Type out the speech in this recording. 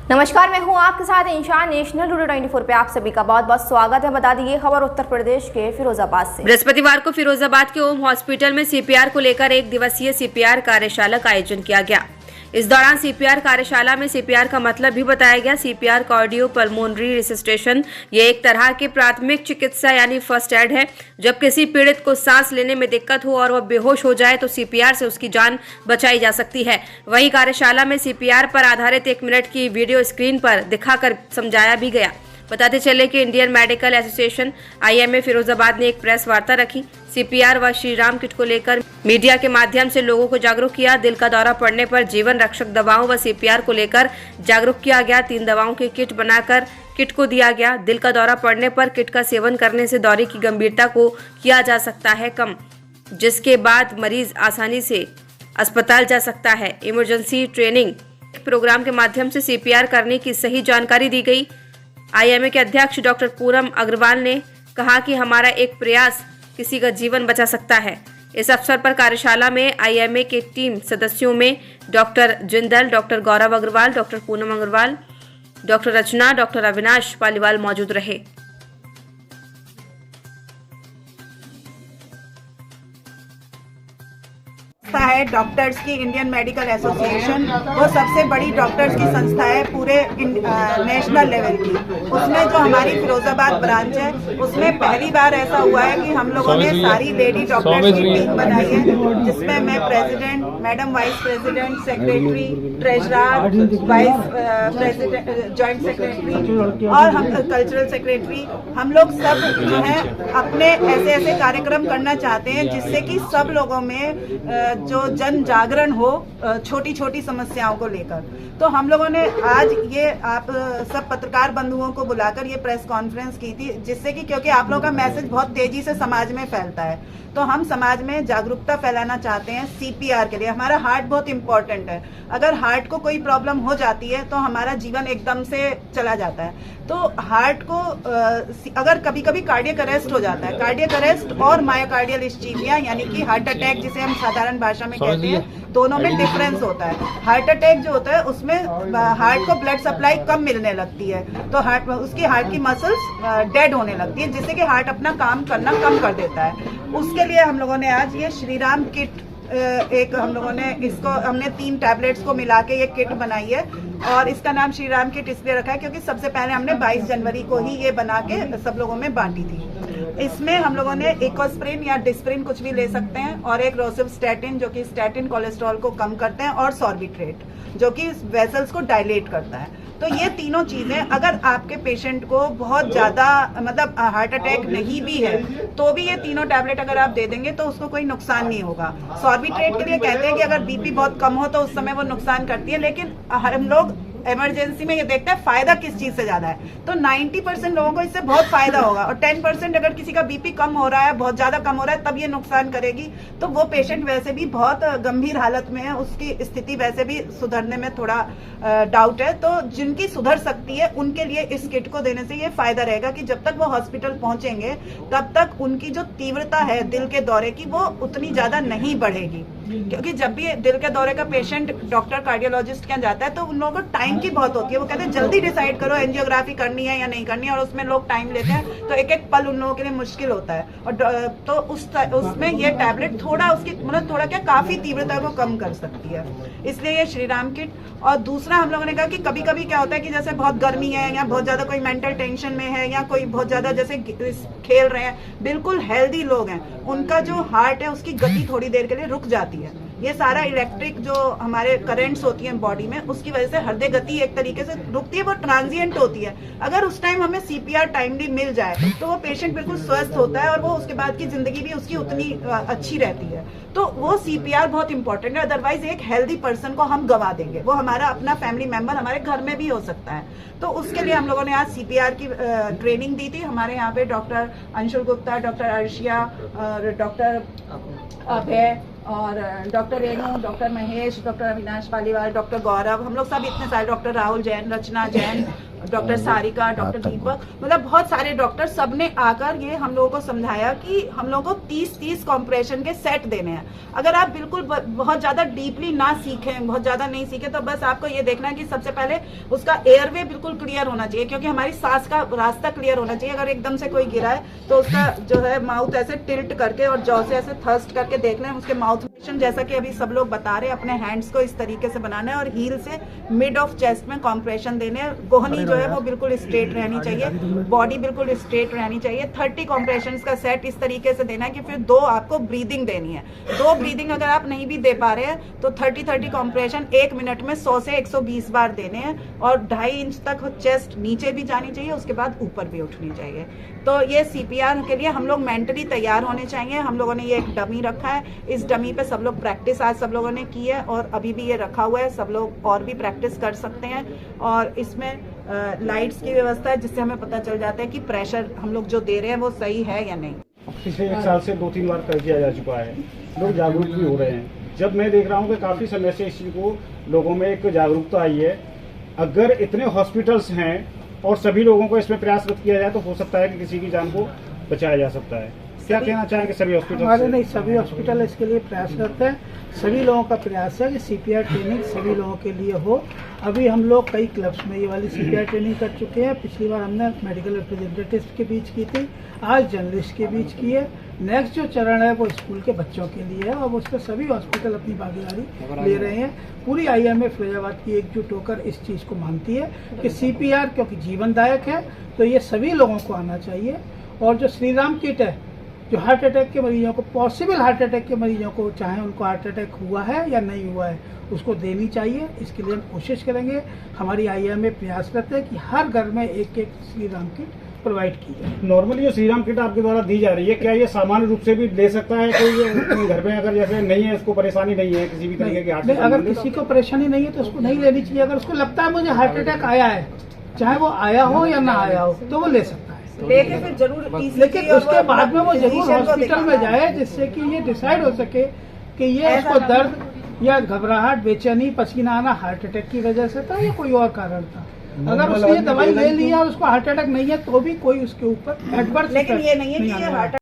नमस्कार, मैं हूं आपके साथ इंशान। नेशनल टुडे 24 पे आप सभी का बहुत बहुत स्वागत है। बता दी ये खबर उत्तर प्रदेश के फिरोजाबाद से। बृहस्पतिवार को फिरोजाबाद के ओम हॉस्पिटल में सीपीआर को लेकर एक दिवसीय सीपीआर कार्यशाला का आयोजन किया गया। इस दौरान सीपीआर कार्यशाला में सीपीआर का मतलब भी बताया गया। सीपीआर कार्डियो पल्मोनरी रिससिटेशन ये एक तरह की प्राथमिक चिकित्सा यानी फर्स्ट एड है। जब किसी पीड़ित को सांस लेने में दिक्कत हो और वह बेहोश हो जाए तो सीपीआर से उसकी जान बचाई जा सकती है। वहीं कार्यशाला में सीपीआर पर आधारित 1 मिनट की वीडियो स्क्रीन पर दिखाकर समझाया भी गया। बताते चले कि Indian medical association IMA Firozabad ने एक प्रेस वार्ता रखी। सीपीआर व श्रीराम किट को लेकर मीडिया के माध्यम से लोगों को जागरूक किया। दिल का दौरा पड़ने पर जीवन रक्षक दवाओं व सीपीआर को लेकर जागरूक किया गया। 3 दवाओं की किट बनाकर किट को दिया गया। दिल का दौरा पड़ने पर किट का सेवन करने से दौरे की गंभीरता को किया जा सकता है कम, जिसके बाद मरीज आसानी से अस्पताल जा सकता है। इमरजेंसी ट्रेनिंग प्रोग्राम के माध्यम से सीपीआर करने की सही जानकारी दी गई। IMA के अध्यक्ष डॉक्टर पूनम अग्रवाल ने कहा कि हमारा एक प्रयास किसी का जीवन बचा सकता है। इस अवसर पर कार्यशाला में IMA के टीम सदस्यों में डॉक्टर जिंदल, डॉक्टर गौरव अग्रवाल, डॉक्टर पूनम अग्रवाल, डॉक्टर रचना, डॉक्टर अविनाश पालीवाल मौजूद रहे। है डॉक्टर्स की इंडियन मेडिकल एसोसिएशन, वो सबसे बड़ी डॉक्टर्स की संस्था है पूरे नेशनल लेवल की। उसमें जो हमारी फिरोजाबाद ब्रांच है उसमें पहली बार ऐसा हुआ है कि हम लोगों ने सारी लेडी डॉक्टर्स की टीम बनाई है, जिसमें मैं president, madam vice president, secretary, treasurer, vice president, joint secretary और हम कल्चरल सेक्रेटरी, हम लोग सब जो है अपने ऐसे ऐसे कार्यक्रम करना चाहते हैं जिससे कि सब लोगों में जो जन जागरण हो छोटी छोटी समस्याओं को लेकर। तो हम लोगों ने आज ये आप सब पत्रकार बंधुओं को बुलाकर ये प्रेस कॉन्फ्रेंस की थी, जिससे कि क्योंकि आप लोगों का मैसेज बहुत तेजी से समाज में फैलता है, तो हम समाज में जागरूकता फैलाना चाहते हैं सीपीआर के लिए। हमारा हार्ट बहुत इंपॉर्टेंट है। अगर हार्ट को कोई प्रॉब्लम हो जाती है तो हमारा जीवन एकदम से चला जाता है। तो हार्ट को अगर कभी कभी कार्डियक अरेस्ट हो जाता है, कार्डियक अरेस्ट और मायोकार्डियल इस्चीमिया यानी कि हार्ट अटैक जिसे हम साधारण भाषा में कहते हैं, दोनों में डिफरेंस होता है। हार्ट अटैक जो होता है उसमें हार्ट को ब्लड सप्लाई कम मिलने लगती है, तो उसकी हार्ट की मसल्स डेड होने लगती है, जिससे कि हार्ट अपना काम करना कम कर देता है। उसके लिए हम लोगों ने आज ये श्रीराम किट एक हम लोगों ने इसको हमने 3 टैबलेट्स को मिला के ये किट बनाई है और इसका नाम श्रीराम किट इसलिए रखा है क्योंकि सबसे पहले हमने 22 जनवरी को ही ये बना के सब लोगों में बांटी थी। इसमें हम लोगों ने इकोस्प्रिन या डिस्प्रिन कुछ भी ले सकते हैं और एक रोसिप्स्टैटिन जो कि स्टैटिन कोलेस्ट्रॉल को कम करते हैं और सॉर्बिट्रेट जो कि वेसल्स को डायलेट करता है। तो ये तीनों चीजें अगर आपके पेशेंट को बहुत ज्यादा मतलब हार्ट अटैक नहीं भी है तो भी ये तीनों टैबलेट अगर आप दे देंगे तो उसको कोई नुकसान नहीं होगा। सॉर्बिट्रेट के लिए कहते हैं कि अगर बीपी बहुत कम हो तो उस समय वो नुकसान करती है, लेकिन हम लोग इमरजेंसी में ये देखते हैं फायदा किस चीज से ज्यादा है, तो 90% लोगों को इससे बहुत फायदा होगा और 10% अगर किसी का बीपी कम हो रहा है, बहुत ज्यादा कम हो रहा है, तब ये नुकसान करेगी। तो वो पेशेंट वैसे भी बहुत गंभीर हालत में है, उसकी स्थिति वैसे भी सुधरने में थोड़ा डाउट है। तो जिनकी सुधर सकती है उनके लिए इस किट को देने से ये फायदा रहेगा कि जब तक वो हॉस्पिटल पहुंचेंगे तब तक उनकी जो तीव्रता है दिल के दौरे की वो उतनी ज्यादा नहीं बढ़ेगी। क्योंकि जब भी दिल के दौरे का पेशेंट डॉक्टर कार्डियोलॉजिस्ट के यहाँ जाता है तो उन लोगों को टाइम की बहुत होती है। वो कहते हैं जल्दी डिसाइड करो एंजियोग्राफी करनी है या नहीं करनी है, और उसमें लोग टाइम लेते हैं, तो एक एक पल उन लोगों के लिए मुश्किल होता है। और तो उसमें ये टैबलेट थोड़ा उसकी मतलब थोड़ा क्या काफी तीव्रता को कम कर सकती है, इसलिए ये श्रीराम किट। और दूसरा हम लोगों ने कहा कि कभी कभी क्या होता है कि जैसे बहुत गर्मी है या बहुत ज्यादा कोई मेंटल टेंशन में है या कोई बहुत ज्यादा जैसे खेल रहे हैं, बिल्कुल हेल्दी लोग हैं, उनका जो हार्ट है उसकी गति थोड़ी देर के लिए रुक जाती है। ये सारा इलेक्ट्रिक जो हमारे करंट्स होती हैं बॉडी में उसकी वजह से हृदय गति एक तरीके से रुकती है, वो ट्रांजिएंट होती है। अगर उस टाइम हमें सीपीआर टाइमली मिल जाए तो वो पेशेंट बिल्कुल स्वस्थ होता है और वो उसके बाद की जिंदगी भी उसकी उतनी अच्छी रहती है। तो वो सीपीआर बहुत इंपॉर्टेंट है, अदरवाइज एक हेल्दी पर्सन को हम गवा देंगे, वो हमारा अपना फैमिली मेंबर हमारे घर में भी हो सकता है। तो उसके लिए हम लोगों ने आज सीपीआर की ट्रेनिंग दी थी। हमारे यहाँ पे डॉक्टर अंशुल गुप्ता, डॉक्टर अर्शिया और डॉक्टर अभय और doctor Renu, doctor Mahesh, doctor Avinash Paliwal, doctor Gaurav, हम लोग सब इतने सारे, doctor Rahul Jain, Rachna Jain doctor Sarika, doctor Deepak, मतलब बहुत सारे डॉक्टर, सबने आकर ये हम लोगों को समझाया कि हम लोगों को 30-30 कॉम्प्रेशन के सेट देने हैं। अगर आप बिल्कुल बहुत ज्यादा डीपली ना सीखें, बहुत ज्यादा नहीं सीखे, तो बस आपको ये देखना है कि सबसे पहले उसका एयरवे बिल्कुल क्लियर होना चाहिए, क्योंकि हमारी सांस का रास्ता क्लियर होना चाहिए। अगर एकदम से कोई गिरा है तो उसका जो है माउथ ऐसे टिल्ट करके और जॉ से ऐसे थर्स्ट करके देख लें उसके माउथ, जैसा कि अभी सब लोग बता रहे हैं, अपने हैंड्स को इस तरीके से बनाना है और हील से मिड ऑफ चेस्ट में कॉम्प्रेशन देने हैं। गोहनी जो है वो बिल्कुल स्ट्रेट रहनी चाहिए, बॉडी बिल्कुल स्ट्रेट रहनी चाहिए। 30 कॉम्प्रेशंस का सेट इस तरीके से देना है कि फिर 2 आपको ब्रीदिंग देनी है। 2 ब्रीदिंग अगर आप नहीं भी दे पा रहे हैं तो 30 कॉम्प्रेशन 1 मिनट में 100 से 120 बार देने हैं और 2.5 इंच तक चेस्ट नीचे भी जानी चाहिए, उसके बाद ऊपर भी उठनी चाहिए। तो ये सीपीआर के लिए हम लोग मेंटली तैयार होने चाहिए। हम लोगों ने ये एक डमी रखा है, इस डमी पे सब लोग प्रैक्टिस आज सब लोगों ने की है और अभी भी ये रखा हुआ है, सब लोग और भी प्रैक्टिस कर सकते हैं। और इसमें लाइट्स की व्यवस्था है जिससे हमें पता चल जाता है कि प्रेशर हम लोग जो दे रहे हैं वो सही है या नहीं। पिछले 1 साल से 2-3 बार कर दिया जा चुका है, लोग जागरूक भी हो रहे हैं। जब मैं देख रहा हूँ कि काफ़ी समय से इस चीज़ को लोगों में एक जागरूकता आई है। अगर इतने हॉस्पिटल्स हैं और सभी लोगों को इसमें प्रयासरत किया जाए तो हो सकता है कि किसी की जान को बचाया जा सकता है। क्या कहना चाहेंगे सभी हॉस्पिटल? हमारे नहीं, सभी हॉस्पिटल इसके लिए प्रयासरत है। सभी लोगों का प्रयास है कि सीपीआर ट्रेनिंग सभी लोगों के लिए हो। अभी हम लोग कई क्लब्स में ये वाली सीपीआर ट्रेनिंग कर चुके हैं। पिछली बार हमने मेडिकल रिप्रेजेंटेटिव्स के बीच की थी, आज जर्नलिस्ट के बीच की है। नेक्स्ट जो चरण है वो स्कूल के बच्चों के लिए है और उस पर सभी हॉस्पिटल अपनी भागीदारी ले रहे हैं। पूरी IMA फिरोजाबाद की एकजुट होकर इस चीज़ को मानती है कि सीपीआर क्योंकि जीवनदायक है तो ये सभी लोगों को आना चाहिए। और जो श्री राम किट है, जो हार्ट अटैक के मरीजों को, पॉसिबल हार्ट अटैक के मरीजों को, चाहे उनको हार्ट अटैक हुआ है या नहीं हुआ है, उसको देनी चाहिए। इसके लिए हम कोशिश करेंगे। हमारी IMA प्रयासरत है कि हर घर में एक श्री राम किट प्रोवाइड की जाए। नॉर्मली जो श्री राम किट आपके द्वारा दी जा रही है, क्या ये सामान्य रूप से भी ले सकता है कोई घर में? अगर जैसे नहीं है, उसको परेशानी नहीं है किसी भी तरीके की हार्ट, अगर किसी को परेशानी नहीं है तो उसको नहीं लेनी चाहिए। अगर उसको लगता है मुझे हार्ट अटैक आया है, चाहे वो आया हो या ना आया हो, तो वो ले सकता है। लेकिन फिर जरूर लेकिन उसके बाद में वो जरूर हॉस्पिटल में जाए जिससे कि ये डिसाइड हो सके कि ये उसको दर्द या घबराहट, बेचैनी, पसीना आना हार्ट अटैक की वजह से था या कोई और कारण था। अगर उसने दवाई ले ली और उसको हार्ट अटैक नहीं है तो भी कोई उसके ऊपर एडवर्स, लेकिन ये नहीं है कि ये हार्ट